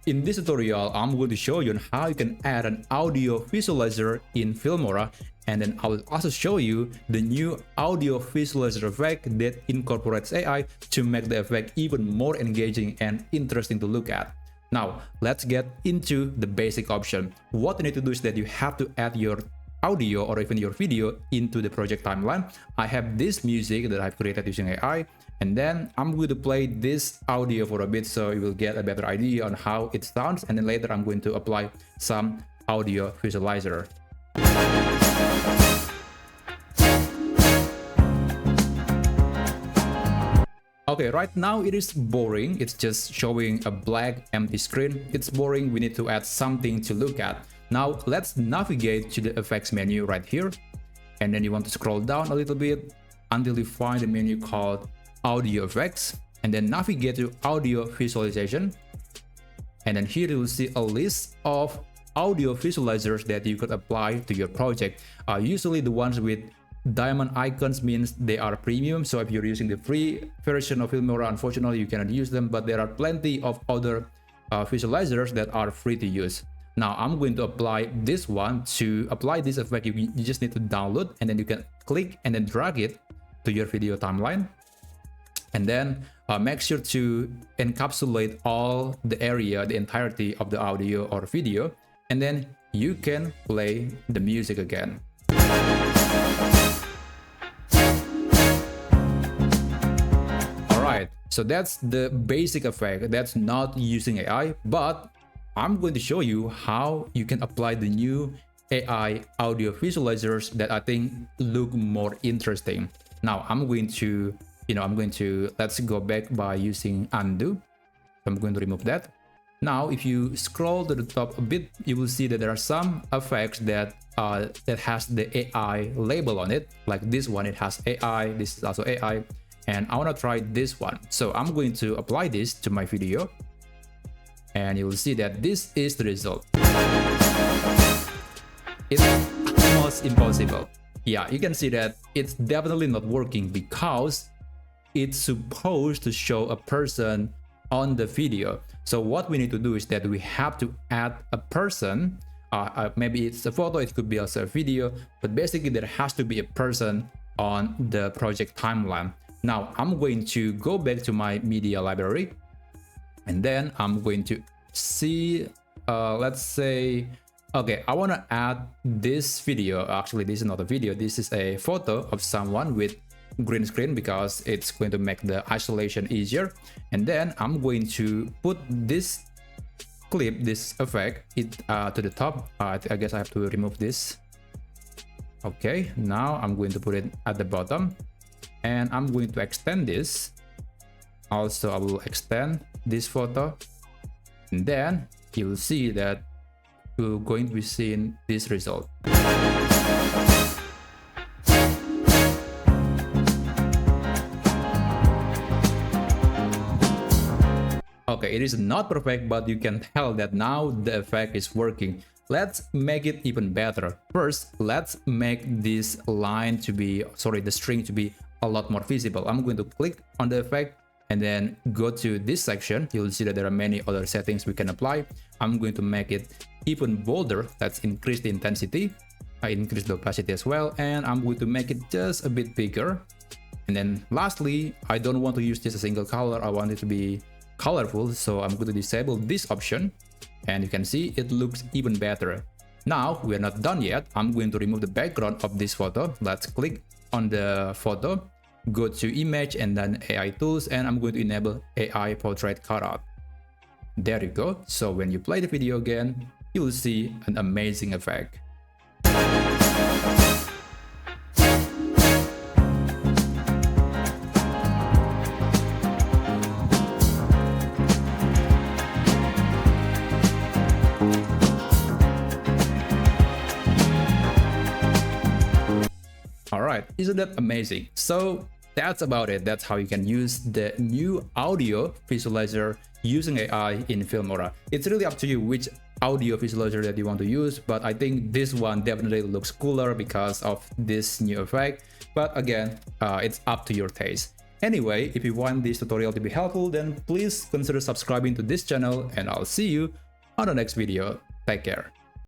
In this tutorial, I'm going to show you on how you can add an audio visualizer in Filmora, and then I will also show you the new audio visualizer effect that incorporates AI to make the effect even more engaging and interesting to look at. Now, let's get into the basic option. What you need to do is that you have to add your audio or even your video into the project timeline. I have this music that I've created using AI, and then I'm going to play this audio for a bit so you will get a better idea on how it sounds, and then later I'm going to apply some audio visualizer. Okay, right now it is boring. It's just showing a black empty screen. It's boring. We need to add something to look at. Now let's navigate to the effects menu right here, and then you want to scroll down a little bit until you find the menu called audio effects, and then navigate to audio visualization, and then here you will see a list of audio visualizers that you could apply to your project. Usually the ones with diamond icons means they are premium, so if you're using the free version of Filmora, unfortunately you cannot use them, but there are plenty of other visualizers that are free to use. Now I'm going to apply this one. To apply this effect, you just need to download, and then you can click and then drag it to your video timeline, and then make sure to encapsulate all the area, the entirety of the audio or video, and then you can play the music again. Alright, so that's the basic effect. That's not using AI, but I'm going to show you how you can apply the new AI audio visualizers that I think look more interesting. Now I'm going to let's go back by using undo. I'm going to remove that. Now if you scroll to the top a bit, you will see that there are some effects that has the AI label on it. Like this one, it has AI, this is also AI, and I want to try this one. So I'm going to apply this to my video, and you will see that this is the result. It's almost impossible. Yeah, you can see that it's definitely not working because it's supposed to show a person on the video. So what we need to do is that we have to add a person. Maybe it's a photo, it could be also a video, but basically there has to be a person on the project timeline. Now I'm going to go back to my media library, and then I'm going to see, let's say, okay, I want to add this video. Actually, this is not a video, this is a photo of someone with green screen because it's going to make the isolation easier. And then I'm going to put this clip, this effect, to the top. I guess I have to remove this. Okay, now I'm going to put it at the bottom, and I'm going to extend this. Also, I will extend this photo, and then you will see that you're going to be seeing this result. Okay, it is not perfect, but you can tell that now the effect is working. Let's make it even better. First, let's make this line to be, the string to be a lot more visible. I'm going to click on the effect and then go to this section. You'll see that there are many other settings we can apply. I'm going to make it even bolder. Let's increase the intensity. I increase the opacity as well, and I'm going to make it just a bit bigger. And then lastly, I don't want to use just a single color. I want it to be colorful, so I'm going to disable this option, and you can see it looks even better. Now we are not done yet. I'm going to remove the background of this photo. Let's click on the photo, go to image, and then AI tools, and I'm going to enable AI portrait cutout. There you go. So when you play the video again, you will see an amazing effect. Alright, isn't that amazing? So that's about it. That's how you can use the new audio visualizer using AI in Filmora. It's really up to you which audio visualizer that you want to use, but I think this one definitely looks cooler because of this new effect. But again, it's up to your taste. Anyway, if you want this tutorial to be helpful, then please consider subscribing to this channel, and I'll see you on the next video. Take care.